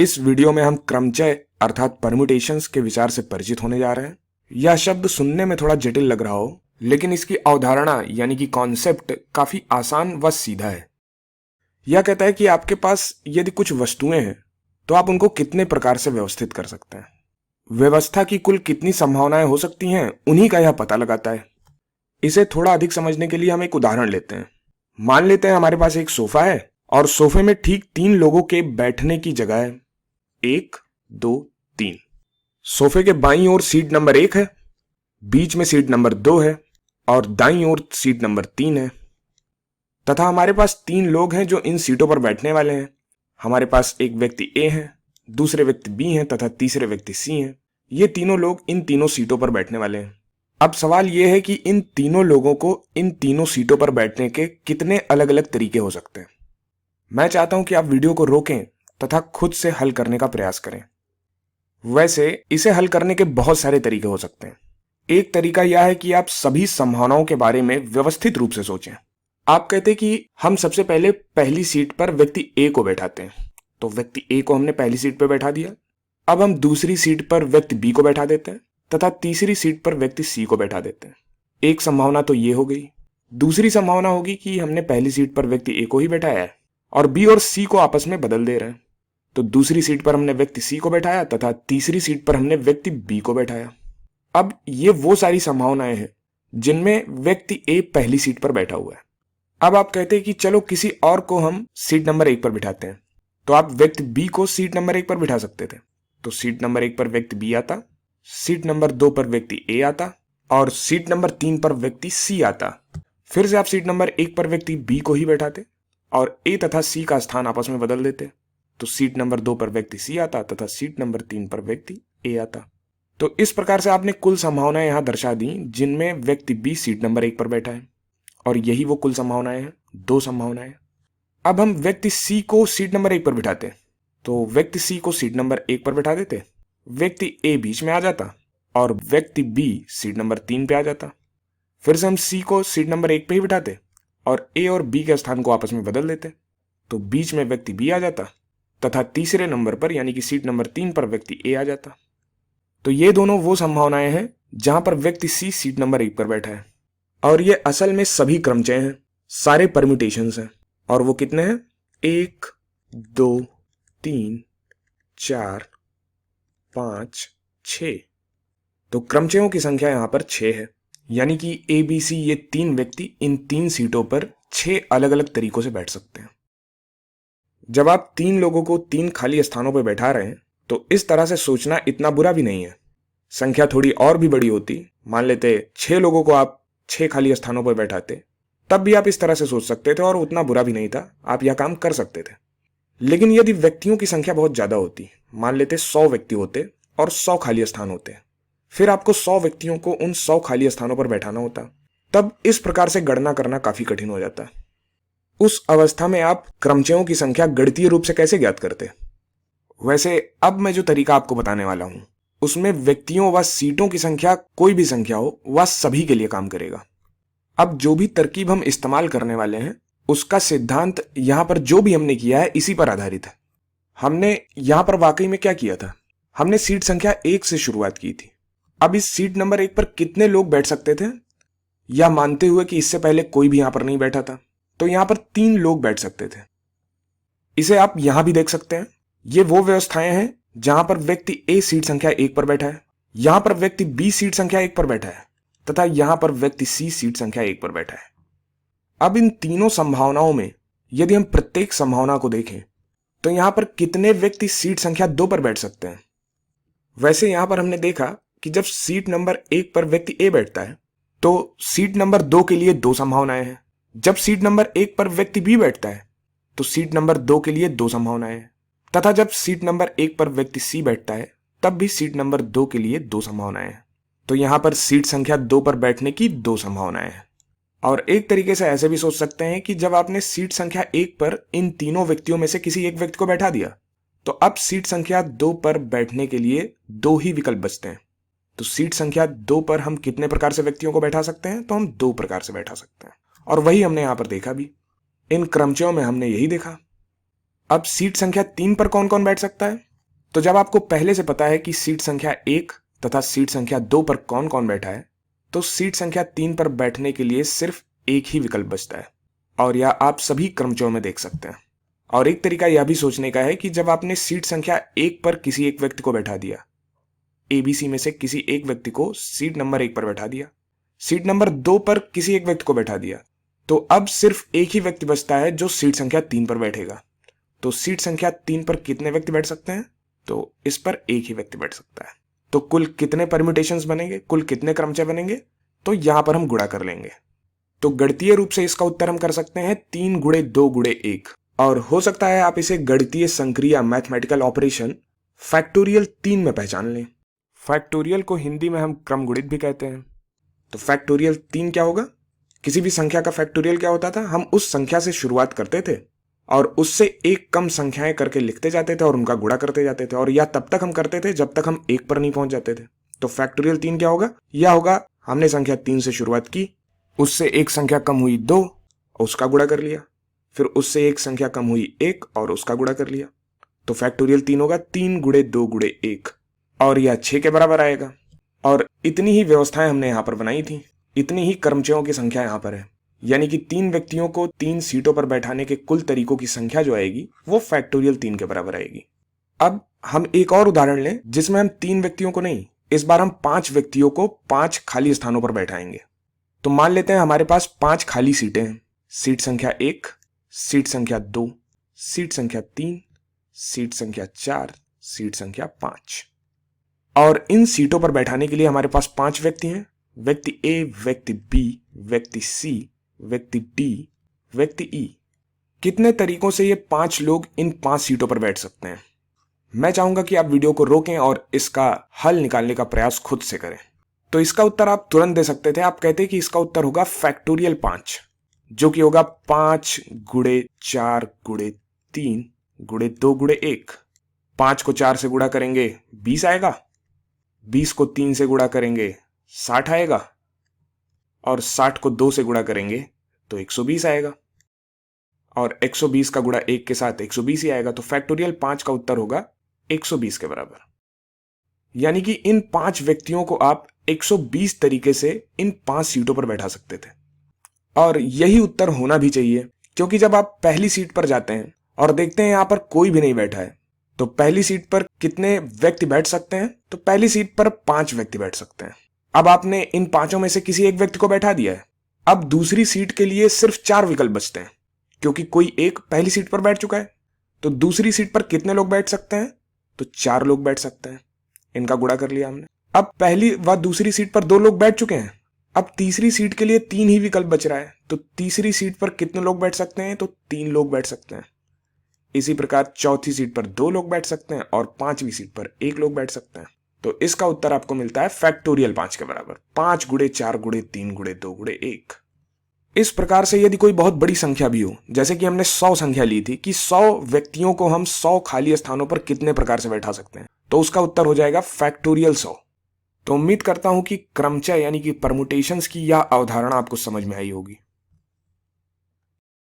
इस वीडियो में हम क्रमचय अर्थात परम्यूटेशंस के विचार से परिचित होने जा रहे हैं। यह शब्द सुनने में थोड़ा जटिल लग रहा हो, लेकिन इसकी अवधारणा यानी कि कॉन्सेप्ट काफी आसान व सीधा है। यह कहता है कि आपके पास यदि कुछ वस्तुएं हैं तो आप उनको कितने प्रकार से व्यवस्थित कर सकते हैं। व्यवस्था की कुल कितनी संभावनाएं हो सकती हैं, उन्हीं का यह पता लगाता है। इसे थोड़ा अधिक समझने के लिए हम एक उदाहरण लेते हैं। मान लेते हैं हमारे पास एक सोफा है और सोफे में ठीक 3 लोगों के बैठने की जगह है। 1, 2, 3। सोफे के बाईं ओर सीट नंबर 1 है, बीच में सीट नंबर 2 है और दाईं ओर सीट नंबर 3 है। तथा हमारे पास 3 लोग हैं जो इन सीटों पर बैठने वाले हैं। हमारे पास एक व्यक्ति ए है, दूसरे व्यक्ति बी हैं तथा तीसरे व्यक्ति सी हैं। ये तीनों लोग इन तीनों सीटों पर बैठने वाले हैं। अब सवाल यह है कि इन तीनों लोगों को इन तीनों सीटों पर बैठने के कितने अलग अलग तरीके हो सकते हैं। मैं चाहता हूं कि आप वीडियो को रोकें तथा खुद से हल करने का प्रयास करें। वैसे इसे हल करने के बहुत सारे तरीके हो सकते हैं। एक तरीका यह है कि आप सभी संभावनाओं के बारे में व्यवस्थित रूप से सोचें। आप कहते कि हम सबसे पहले पहली सीट पर व्यक्ति ए को बैठाते हैं, तो व्यक्ति ए को हमने पहली सीट पर बैठा दिया। अब हम दूसरी सीट पर व्यक्ति बी को बैठा देते हैं तथा तीसरी सीट पर व्यक्ति सी को बैठा देते हैं। एक संभावना तो ये हो गई। दूसरी संभावना होगी कि हमने पहली सीट पर व्यक्ति ए को ही बैठाया है और बी और सी को आपस में बदल दे रहे हैं, तो दूसरी सीट पर हमने व्यक्ति सी को बैठाया तथा तीसरी सीट पर हमने व्यक्ति बी को बैठाया। अब ये वो सारी संभावनाएं हैं जिनमें व्यक्ति ए पहली सीट पर बैठा हुआ है। अब आप कहते हैं कि चलो किसी और को हम सीट नंबर 1 पर बिठाते हैं, तो आप व्यक्ति बी को सीट नंबर 1 पर बिठा सकते थे। तो सीट नंबर 1 पर व्यक्ति बी आता, सीट नंबर 2 पर व्यक्ति ए आता और सीट नंबर 3 पर व्यक्ति सी आता। फिर से आप सीट नंबर 1 पर व्यक्ति बी को ही बैठाते और ए तथा सी का स्थान आपस में बदल देते, तो सीट नंबर 2 पर व्यक्ति सी आता तथा सीट नंबर 3 पर व्यक्ति ए आता। तो इस प्रकार से आपने कुल संभावनाएं यहां दर्शा दी जिनमें व्यक्ति बी सीट नंबर 1 पर बैठा है, और यही वो कुल संभावनाएं हैं, 2 संभावनाएं। अब हम व्यक्ति सी को सीट नंबर 1 पर बिठाते, तो व्यक्ति सी को सीट नंबर 1 पर बिठा देते, व्यक्ति ए बीच में आ जाता और व्यक्ति बी सीट नंबर 3 पे आ जाता। फिर से हम सी को सीट नंबर 1 पे ही बिठाते और ए और बी के स्थान को आपस में बदल देते, तो बीच में व्यक्ति बी आ जाता तथा तीसरे नंबर पर यानी कि सीट नंबर 3 पर व्यक्ति ए आ जाता। तो ये दोनों वो संभावनाएं हैं जहां पर व्यक्ति सी सीट नंबर 1 पर बैठा है, और ये असल में सभी क्रमचय हैं, सारे परम्यूटेशंस हैं। और वो कितने हैं? 1, 2, 3, 4, 5, 6। तो क्रमचयों की संख्या यहां पर 6 है, यानी कि ए बी सी ये 3 व्यक्ति इन 3 सीटों पर 6 अलग अलग तरीकों से बैठ सकते हैं। जब आप 3 लोगों को 3 खाली स्थानों पर बैठा रहे हैं तो इस तरह से सोचना इतना बुरा भी नहीं है। संख्या थोड़ी और भी बड़ी होती, मान लेते 6 लोगों को आप 6 खाली स्थानों पर बैठाते, तब भी आप इस तरह से सोच सकते थे और उतना बुरा भी नहीं था, आप यह काम कर सकते थे। लेकिन यदि व्यक्तियों की संख्या बहुत ज्यादा होती, मान लेते 100 व्यक्ति होते और 100 खाली स्थान होते, फिर आपको 100 व्यक्तियों को उन 100 खाली स्थानों पर बैठाना होता, तब इस प्रकार से गणना करना काफी कठिन हो जाता। उस अवस्था में आप क्रमचयों की संख्या गणितीय रूप से कैसे ज्ञात करते? वैसे अब मैं जो तरीका आपको बताने वाला हूं उसमें व्यक्तियों व सीटों की संख्या कोई भी संख्या हो वह सभी के लिए काम करेगा। अब जो भी तरकीब हम इस्तेमाल करने वाले हैं उसका सिद्धांत यहां पर जो भी हमने किया है इसी पर आधारित है। हमने यहां पर वाकई में क्या किया था, हमने सीट संख्या 1 से शुरुआत की थी। अब इस सीट नंबर 1 पर कितने लोग बैठ सकते थे, यह मानते हुए कि इससे पहले कोई भी यहां पर नहीं बैठा था, तो यहां पर 3 लोग बैठ सकते थे। इसे आप यहां भी देख सकते हैं। ये वो व्यवस्थाएं हैं जहां पर व्यक्ति ए सीट संख्या 1 पर बैठा है, यहां पर व्यक्ति बी सीट संख्या 1 पर बैठा है तथा यहां पर व्यक्ति सी सीट संख्या 1 पर बैठा है। अब इन तीनों संभावनाओं में यदि हम प्रत्येक संभावना को देखें तो यहां पर कितने व्यक्ति सीट संख्या 2 पर बैठ सकते हैं। वैसे यहां पर हमने देखा कि जब सीट नंबर 1 पर व्यक्ति ए बैठता है तो सीट नंबर 2 के लिए 2 संभावनाएं हैं। जब सीट नंबर 1 पर व्यक्ति बी बैठता है तो सीट नंबर 2 के लिए 2 संभावनाएं हैं, तथा जब सीट नंबर 1 पर व्यक्ति सी बैठता है तब भी सीट नंबर 2 के लिए 2 संभावनाएं हैं। तो यहां पर सीट संख्या 2 पर बैठने की 2 संभावनाएं हैं। और एक तरीके से ऐसे भी सोच सकते हैं कि जब आपने सीट संख्या 1 पर इन तीनों व्यक्तियों में से किसी एक व्यक्ति को बैठा दिया तो अब सीट संख्या 2 पर बैठने के लिए 2 ही विकल्प बचते हैं। तो सीट संख्या 2 पर हम कितने प्रकार से व्यक्तियों को बैठा सकते हैं, तो हम 2 प्रकार से बैठा सकते हैं, और वही हमने यहां पर देखा भी। इन क्रमचयों में हमने यही देखा। अब सीट संख्या 3 पर कौन कौन बैठ सकता है? तो जब आपको पहले से पता है कि सीट संख्या 1 तथा सीट संख्या 2 पर कौन कौन बैठा है, तो सीट संख्या 3 पर बैठने के लिए सिर्फ एक ही विकल्प बचता है, और यह आप सभी क्रमचयों में देख सकते हैं। और एक तरीका यह भी सोचने का है कि जब आपने सीट संख्या 1 पर किसी एक व्यक्ति को बैठा दिया, ABC में से किसी एक व्यक्ति को सीट नंबर 1 पर बैठा दिया, सीट नंबर 2 पर किसी एक व्यक्ति को बैठा दिया, तो अब सिर्फ एक ही व्यक्ति बचता है जो सीट संख्या 3 पर बैठेगा। तो सीट संख्या 3 पर कितने व्यक्ति बैठ सकते हैं? तो इस पर एक ही व्यक्ति बैठ सकता है। तो कुल कितने परम्यूटेशंस बनेंगे, कुल कितने क्रमचय बनेंगे? तो यहां पर हम गुणा कर लेंगे। तो गणितीय रूप से इसका उत्तर हम कर सकते हैं 3 गुणे 2 गुणे 1, और हो सकता है आप इसे गणितीय संक्रिया मैथमेटिकल ऑपरेशन फैक्टोरियल 3 में पहचान लें। फैक्टोरियल को हिंदी में हम क्रमगुणित भी कहते हैं। तो फैक्टोरियल 3 क्या होगा? किसी भी संख्या का फैक्टोरियल क्या होता था? हम उस संख्या से शुरुआत करते थे और उससे एक कम संख्याएं करके लिखते जाते थे और उनका गुणा करते जाते थे, और यह तब तक हम करते थे जब तक हम 1 पर नहीं पहुंच जाते थे। तो फैक्टोरियल 3 क्या होगा? यह होगा हमने संख्या 3 से शुरुआत की, उससे एक संख्या कम हुई 2 और उसका गुणा कर लिया, फिर उससे एक संख्या कम हुई 1 और उसका गुणा कर लिया। तो फैक्टोरियल 3 होगा 3 गुणे 2 गुणे 1, और यह 6 के बराबर आएगा। और इतनी ही व्यवस्थाएं हमने यहां पर बनाई थी, इतनी ही कर्मचयों की संख्या यहां पर है, यानी कि 3 व्यक्तियों को 3 सीटों पर बैठाने के कुल तरीकों की संख्या जो आएगी वो फैक्टोरियल 3 के बराबर आएगी। अब हम एक और उदाहरण लें जिसमें हम 3 व्यक्तियों को नहीं, इस बार हम 5 व्यक्तियों को 5 खाली स्थानों पर बैठाएंगे। तो मान लेते हैं हमारे पास 5 खाली सीटें हैं। सीट संख्या 1, सीट संख्या 2, सीट संख्या 3, सीट संख्या 4, सीट संख्या 5। और इन सीटों पर बैठाने के लिए हमारे पास 5 व्यक्ति हैं, व्यक्ति A, व्यक्ति B, व्यक्ति C, व्यक्ति D, व्यक्ति E। कितने तरीकों से ये 5 लोग इन 5 सीटों पर बैठ सकते हैं? मैं चाहूंगा कि आप वीडियो को रोकें और इसका हल निकालने का प्रयास खुद से करें। तो इसका उत्तर आप तुरंत दे सकते थे। आप कहते कि इसका उत्तर होगा फैक्टोरियल 5, जो कि होगा 5 गुणे 4 गुणे 3 गुणे 2 गुणे 1। 5 को 4 से गुणा करेंगे 20 आएगा, 20 को 3 से गुणा करेंगे 60 आएगा, और 60 को 2 से गुणा करेंगे तो 120 आएगा, और 120 का गुणा 1 के साथ 120 ही आएगा। तो फैक्टोरियल 5 का उत्तर होगा 120 के बराबर। यानी कि इन 5 व्यक्तियों को आप 120 तरीके से इन 5 सीटों पर बैठा सकते थे, और यही उत्तर होना भी चाहिए, क्योंकि जब आप पहली सीट पर जाते हैं और देखते हैं यहां पर कोई भी नहीं बैठा है, तो पहली सीट पर कितने व्यक्ति बैठ सकते हैं? तो पहली सीट पर 5 व्यक्ति बैठ सकते हैं। अब आपने इन 5 में से किसी एक व्यक्ति को बैठा दिया है। अब दूसरी सीट के लिए सिर्फ 4 विकल्प बचते हैं, क्योंकि कोई एक पहली सीट पर बैठ चुका है। तो दूसरी सीट पर कितने लोग बैठ सकते हैं? तो 4 लोग बैठ सकते हैं। इनका गुणा कर लिया हमने। अब पहली व दूसरी सीट पर 2 लोग बैठ चुके हैं। अब तीसरी सीट के लिए 3 ही विकल्प बच रहा है। तो तीसरी सीट पर कितने लोग बैठ सकते हैं? तो 3 लोग बैठ सकते हैं। इसी प्रकार चौथी सीट पर 2 लोग बैठ सकते हैं और 5वीं सीट पर 1 लोग बैठ सकते हैं। तो इसका उत्तर आपको मिलता है फैक्टोरियल 5 के बराबर, 5 गुणे 4 गुणे 3 गुणे 2 गुणे 1। इस प्रकार से यदि कोई बहुत बड़ी संख्या भी हो, जैसे कि हमने 100 संख्या ली थी कि 100 व्यक्तियों को हम 100 खाली स्थानों पर कितने प्रकार से बैठा सकते हैं, तो उसका उत्तर हो जाएगा फैक्टोरियल 100। तो उम्मीद करता हूं कि क्रमचय यानी कि परमुटेशंस की यह अवधारणा आपको समझ में आई होगी।